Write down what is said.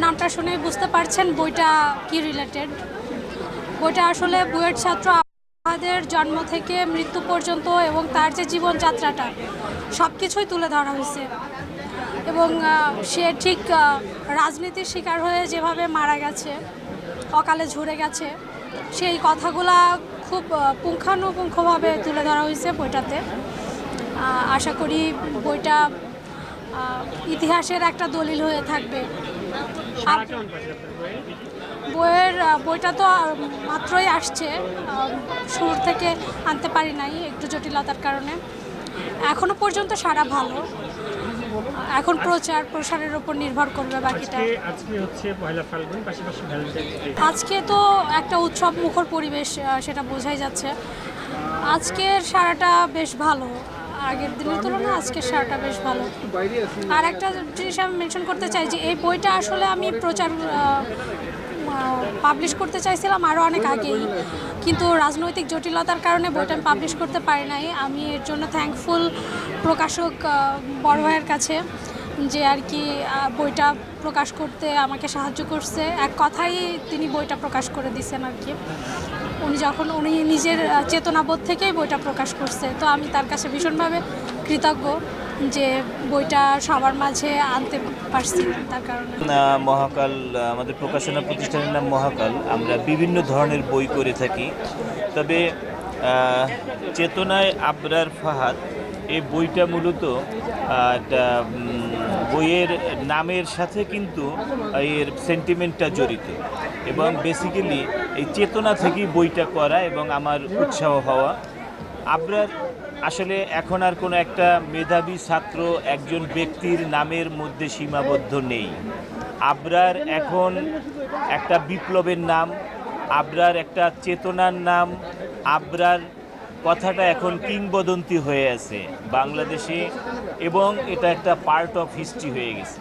নামটা শুনে বুঝতে পারছেন বইটা কি রিলেটেড। বইটা আসলে বুয়েট ছাত্র আমাদের জন্ম থেকে মৃত্যু পর্যন্ত এবং তার যে জীবনযাত্রাটা সব কিছুই তুলে ধরা হয়েছে। এবং সে ঠিক রাজনীতির শিকার হয়ে যেভাবে মারা গেছে, অকালে ঝরে গেছে, সেই কথাগুলা খুব পুঙ্খানুপুঙ্খভাবে তুলে ধরা হয়েছে বইটাতে। আশা করি বইটা ইতিহাসের একটা দলিল হয়ে থাকবে। বইটা তো মাত্রই আসছে, শুরু থেকে আনতে পারি নাই একটু জটিলতার কারণে। এখনো পর্যন্ত সারা ভালো, এখন প্রচার প্রসারের উপর নির্ভর করবে বাকিটা। আজকে তো একটা উৎসব মুখর পরিবেশ, সেটা বোঝাই যাচ্ছে। আজকের সারাটা বেশ ভালো, আগের দিনের তুলনায় আজকের সারাটা বেশ ভালো। আর একটা জিনিস আমি মেনশন করতে চাই যে এই বইটা আসলে আমি পাবলিশ করতে চাইছিলাম আরও অনেক আগেই, কিন্তু রাজনৈতিক জটিলতার কারণে বইটা আমি পাবলিশ করতে পারি নাই। আমি এর জন্য থ্যাঙ্কফুল প্রকাশক বড় ভাইয়ের কাছে, যে আর কি বইটা প্রকাশ করতে আমাকে সাহায্য করছে। এক কথাই তিনি বইটা প্রকাশ করে দিয়েছেন আর কি। উনি নিজের চেতনাবোধ থেকেই বইটা প্রকাশ করছে, তো আমি তার কাছে ভীষণভাবে কৃতজ্ঞ যে বইটা সবার মাঝে আনতে পারছি তার কারণে। মহাকাল আমাদের প্রকাশনা প্রতিষ্ঠানের নাম মহাকাল। আমরা বিভিন্ন ধরনের বই করে থাকি, তবে চেতনায় আবরার ফাহাদ এই বইটা মূলত একটা বইয়ের নামের সাথে কিন্তু এর সেন্টিমেন্টটা জড়িত, এবং বেসিক্যালি এই চেতনা থেকেই বইটা করা এবং আমার উৎসাহ হওয়া। আবরার আসলে এখন আর কোনো একটা মেধাবী ছাত্র একজন ব্যক্তির নামের মধ্যে সীমাবদ্ধ নেই। আবরার এখন একটা বিপ্লবের নাম, আবরার একটা চেতনার নাম। আবরার কথাটা এখন কিংবদন্তি হয়ে আছে বাংলাদেশে, এবং এটা একটা পার্ট অফ হিস্ট্রি হয়ে গেছে।